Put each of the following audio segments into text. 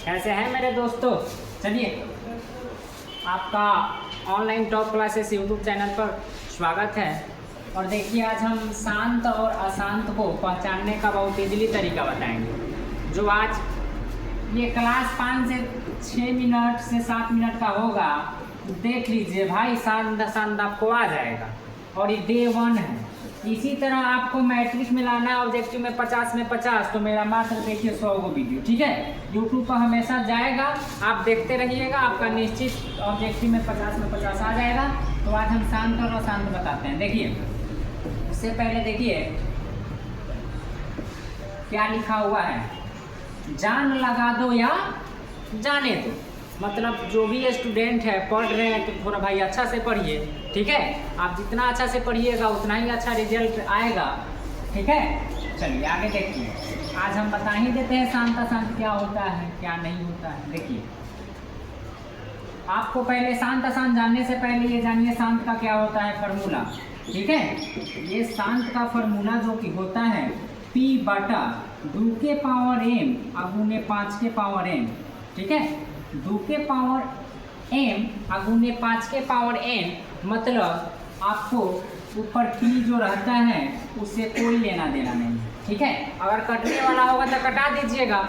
कैसे हैं मेरे दोस्तों। चलिए आपका online top classes YouTube channel पर स्वागत है। और देखिए आज हम शांत और अशांत को पहचानने का बहुत ईजिली तरीका बताएंगे। जो आज ये क्लास 5 से 6 मिनट से 7 मिनट का होगा, देख लीजिए भाई, शांत अशांत आपको आ जाएगा। और ये डे 1 है। इसी तरह आपको मैट्रिक में लाना है, ऑब्जेक्टिव में 50 में 50, तो मेरा मात्र देखिए 100 को वीडियो, ठीक है, यूट्यूब पर हमेशा जाएगा, आप देखते रहिएगा, आपका निश्चित ऑब्जेक्टिव में 50 में 50 आ जाएगा। तो आज हम शांत और अशांत बताते हैं। देखिए उससे पहले देखिए क्या लिखा हुआ है, जान लगा दो या जाने दो। मतलब जो भी स्टूडेंट है पढ़ रहे हैं तो थोड़ा भाई अच्छा से पढ़िए, ठीक है। आप जितना अच्छा से पढ़िएगा उतना ही अच्छा रिजल्ट आएगा, ठीक है। चलिए आगे देखिए, आज हम बता ही देते हैं शांत अशांत क्या होता है क्या नहीं होता है। देखिए आपको पहले शांत अशांत जानने से पहले ये जानिए शांत का क्या होता है फॉर्मूला, ठीक है। ये शांत का फॉर्मूला जो कि होता है P बटा 2 के पावर m अगुने 5 के पावर n, ठीक है। 2 के पावर m अगुने 5 के पावर n, मतलब आपको ऊपर P जो रहता है उससे कोई लेना देना नहीं, ठीक है। अगर कटने वाला होगा तो कटा दीजिएगा,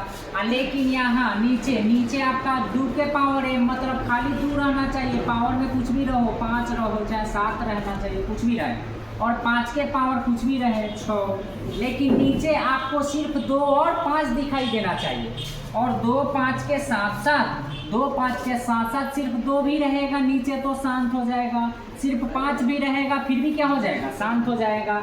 लेकिन यहाँ नीचे आपका 2 के पावर m मतलब खाली 2 रहना चाहिए। पावर में कुछ भी रहो, 5 रहो चाहे 7 रहना चाहिए, कुछ भी रहे, और 5 के पावर कुछ भी रहे 6, लेकिन नीचे आपको सिर्फ 2 और 5 दिखाई देना चाहिए। और 2 5 के साथ साथ सिर्फ 2 भी रहेगा नीचे तो शांत हो जाएगा, सिर्फ 5 भी रहेगा फिर भी क्या हो जाएगा, शांत हो जाएगा।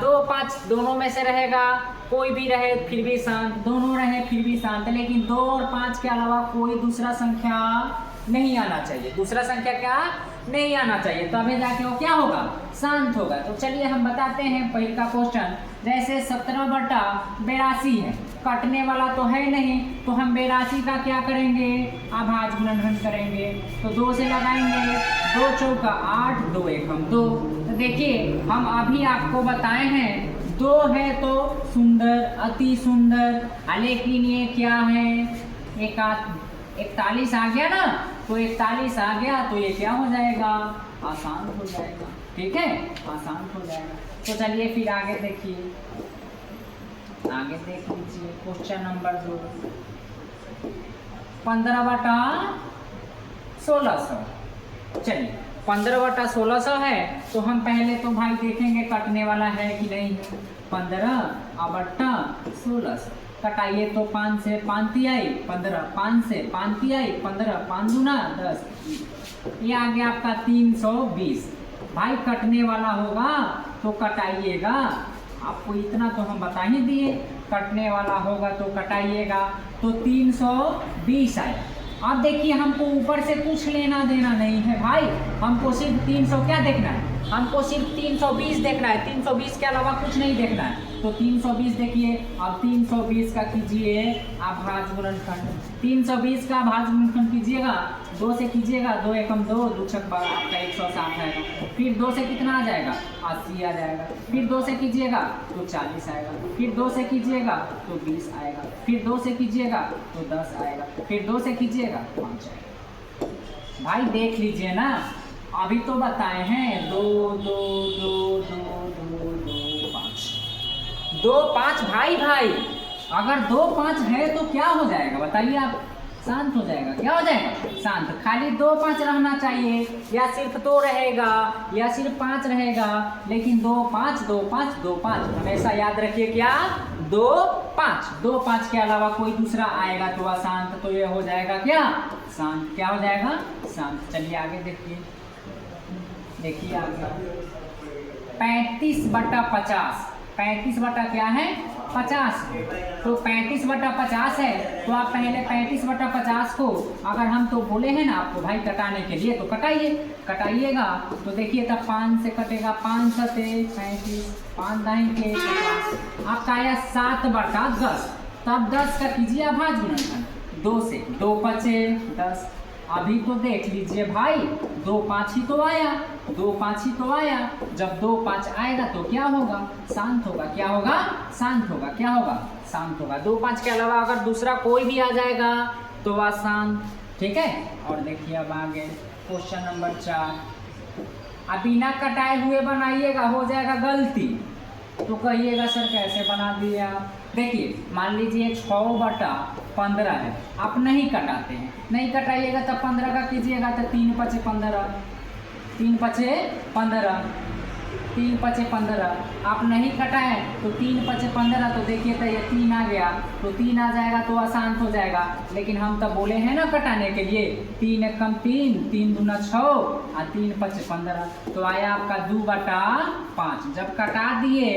2 5 दोनों में से रहेगा, कोई भी रहे फिर भी शांत, दोनों रहे फिर भी शांत, लेकिन 2 और 5 के अलावा कोई दूसरा संख्या नहीं आना चाहिए। दूसरा संख्या क्या नहीं आना चाहिए, तभी जाके वो क्या होगा, शांत होगा। तो चलिए हम बताते हैं पहले का क्वेश्चन। जैसे 17 बटा 82 है, कटने वाला तो है नहीं, तो हम 82 का क्या करेंगे, अभाज्य गुणनखंड करेंगे। तो 2 से लगाएंगे, 2 चौका 8, 2 एकम 2। तो देखिए हम अभी आपको बताए हैं 2 है तो सुंदर, अति सुंदर, लेकिन ये क्या है, 41 आ गया ना, तो 41 आ गया तो ये क्या हो जाएगा, आसान हो जाएगा, ठीक है, आसान हो जाएगा। तो चलिए फिर आगे देखिए, आगे देख लीजिए क्वेश्चन नंबर 2, 15 बटा 1600। चलिए 15 बटा 1600 है, तो हम पहले तो भाई देखेंगे कटने वाला है कि नहीं। 15 बटा 1600 कटाइए तो 5 से 5 आई 15, 5 से 5 आई 15, 5 दूना 10, ये आ गया आपका 320। भाई कटने वाला होगा तो कटाइएगा, आपको इतना तो हम बता ही दिए, कटने वाला होगा तो कटाइएगा। तो 320 आया। अब देखिए हमको ऊपर से कुछ लेना देना नहीं है भाई, हमको सिर्फ 300 क्या देखना है, हमको सिर्फ 320 देखना है, 320 के अलावा कुछ नहीं देखना है। तो 320 देखिए, अब 320 का कीजिए अभाज्य गुणनखंड, 320 का अभाज्य गुणनखंड कीजिएगा, 2 से कीजिएगा, 2 एकम 2, 2 छक आपका 160 आएगा। फिर 2 से कितना आ जाएगा, 80 आ जाएगा। फिर 2 से कीजिएगा तो 40 आएगा। फिर 2 से कीजिएगा तो 20 आएगा। फिर 2 से कीजिएगा तो 10 आएगा। फिर 2 से कीजिएगा 5 आएगा। भाई देख लीजिए ना, अभी तो बताए हैं 2 2 2 2 2 2 5 2 5 भाई अगर 2 5 है तो क्या हो जाएगा बताइए आप, शांत हो जाएगा, क्या हो जाएगा, शांत। खाली 2 5 रहना चाहिए, या सिर्फ 2 रहेगा या सिर्फ 5 रहेगा, लेकिन 2 5 2 5 2 5 हमेशा याद रखिए, क्या 2 5 के अलावा कोई दूसरा आएगा तो अशांत, तो ये हो जाएगा क्या, शांत। क्या हो जाएगा, शांत। चलिए आगे देखिए आगे 35 बटा 50, 35 बटा क्या है 50, तो 35 बटा 50 है, तो आप पहले 35 बटा 50 को अगर हम तो बोले हैं ना आपको भाई कटाने के लिए, तो कटाइएगा। तो देखिए तब 5 से कटेगा, 5 सते 35, 5 दाएंगे 50, आपका आया 7 बटा 10। तब 10 का कीजिए अभाज्य गुणनखंड, 2 से 2 बचे 10। अभी तो देख लीजिए भाई 2 5 ही तो आया, 2 5 ही तो आया। जब 2 5 आएगा तो क्या होगा, शांत होगा। क्या होगा, शांत होगा। क्या होगा, शांत होगा। 2 5 के अलावा अगर दूसरा कोई भी आ जाएगा तो आसान, ठीक है। और देखिए अब आगे क्वेश्चन नंबर 4, अब बिना कटाए हुए बनाइएगा, हो जाएगा गलती तो कहिएगा सर कैसे बना दिया। देखिए मान लीजिए 6/15 है, आप नहीं कटाते हैं, नहीं कटाइएगा तब 15 का कीजिएगा तो 3 × 15, 3 × 15, 3 × 15, आप नहीं कटाएं तो 3 × 15, तो देखिए तो ये 3 आ गया, तो 3 आ जाएगा तो आसान हो जाएगा। लेकिन हम तो बोले हैं ना कटाने के लिए, 3 × 1 = 3, 3 × 2 = 6 और 3 × 5 = 15, तो आया आपका 2/5। जब कटा दिए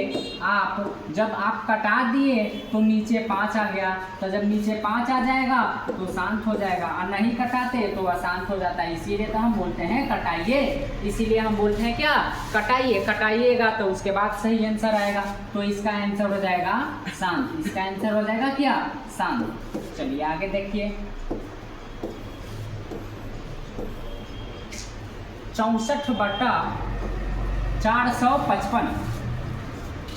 आप, जब आप कटा दिए तो नीचे 5 आ गया, तो जब नीचे 5 आ जाएगा तो शांत हो जाएगा, और नहीं कटाते तो अशांत हो जाता है। इसीलिए तो हम बोलते हैं कटाइए, इसीलिए हम बोलते हैं क्या, कटाइए। कटाइएगा तो उसके बाद सही आंसर आएगा, तो इसका आंसर हो जाएगा शांत, इसका आंसर हो जाएगा क्या, शांत। चलिए आगे देखिए 64/455,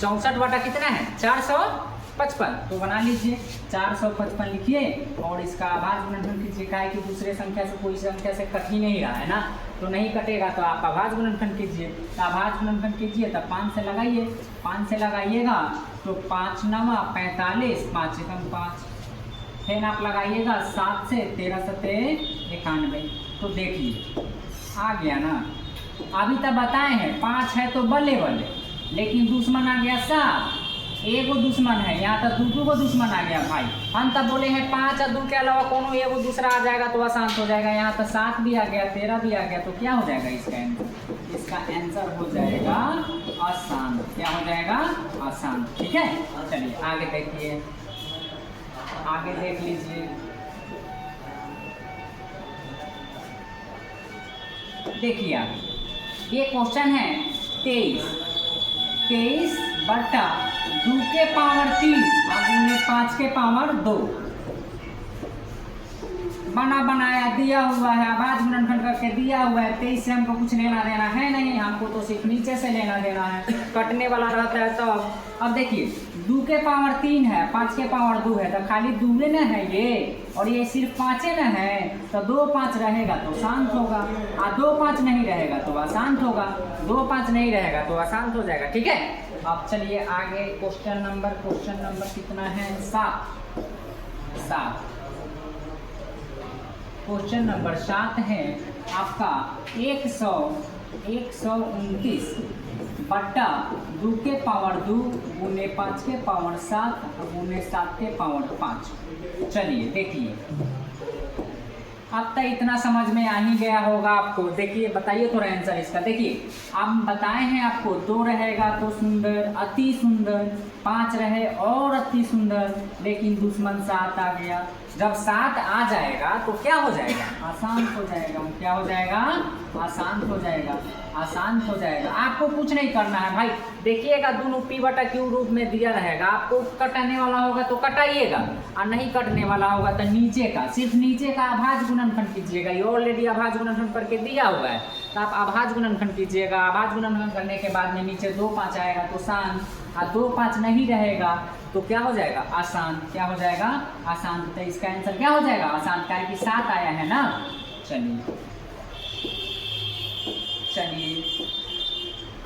64 कितना है 455, तो बना लीजिए 455 लिखिए और इसका आभाज्य गुणनफल कीजिए। क्या है कि दूसरे संख्या से कोई संख्या से कट ही नहीं रहा है ना, तो नहीं कटेगा तो आप आभाज्य गुणनफल कीजिए। तो आभाज्य गुणनफल कीजिए तब 5 से लगाइए, 5 से लगाइएगा तो 5 × 9 = 45, 5 × 5, फिर आप लगाइएगा 7 से 13 × 7 = 91, तो देखिए आ गया ना। अभी तक बताए हैं 5 है तो बल्ले बल्ले, लेकिन दुश्मन आ गया 7, एगो दुश्मन है, यहाँ तक 2 को दुश्मन आ गया भाई। हम तब बोले हैं 5 और 2 के अलावा कोनो एगो दूसरा आ जाएगा तो आसान हो जाएगा, यहाँ तक 7 भी आ गया, 13 भी आ गया, तो क्या हो जाएगा इसका आंसर, इसका आंसर हो जाएगा आसान। क्या हो जाएगा, आसान, ठीक है। चलिए आगे देखिए, आगे देख लीजिए, देखिए आगे ये क्वेश्चन है 23 बटा 2 के पावर 3 और 5 के पावर 2 बना बनाया दिया हुआ है, आभाज्य गुणनफल करके दिया हुआ है। 23 से हमको कुछ लेना देना है नहीं, हमको तो सिर्फ नीचे से लेना देना है, कटने वाला रहता है। तो अब देखिए 2 के पावर 3 है, 5 के पावर 2 है, तो खाली 2 न है ये, और ये सिर्फ 5 न है, तो 2 5 रहेगा तो शांत होगा, और 2 5 नहीं रहेगा तो अशांत होगा, 2 5 नहीं रहेगा तो अशांत हो जाएगा, ठीक है। अब चलिए आगे क्वेश्चन नंबर कितना है, 7। क्वेश्चन नंबर 7 है आपका 129 बटा 2 के पावर 2 गुने 5 के पावर 7 गुने 7 के पावर 5। चलिए देखिए अब तक इतना समझ में आ ही गया होगा आपको। देखिए बताइए थोड़ा आंसर इसका। देखिए हम बताए हैं आपको 2 रहेगा तो सुंदर, अति सुंदर, 5 रहे और अति सुंदर, लेकिन दुश्मन 7 आ गया। जब 7 आ जाएगा तो क्या हो जाएगा, आसान हो जाएगा। क्या हो जाएगा, आसान हो जाएगा, आसान हो जाएगा। आपको कुछ नहीं करना है भाई, देखिएगा दोनों P/Q रूप में दिया रहेगा, आपको कटाने वाला होगा तो कटाइएगा और नहीं कटने वाला होगा तो नीचे का, सिर्फ नीचे का आभाज्य गुणनफल कीजिएगा। ये ऑलरेडी आभाज्य गुणनफल करके दिया हुआ है, तो आप आभाज्य गुणनफल कीजिएगा। आभाज्य गुणनफल करने के बाद में नीचे 2 5 आएगा तो शांत, और 2 5 नहीं रहेगा तो क्या हो जाएगा, आसान। क्या हो जाएगा, आसान। तो इसका आंसर क्या हो जाएगा, आसान, कारण कि 7 आया है ना। चलिए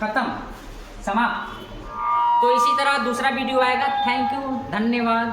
खत्म, समाप्त। तो इसी तरह दूसरा वीडियो आएगा। थैंक यू, धन्यवाद।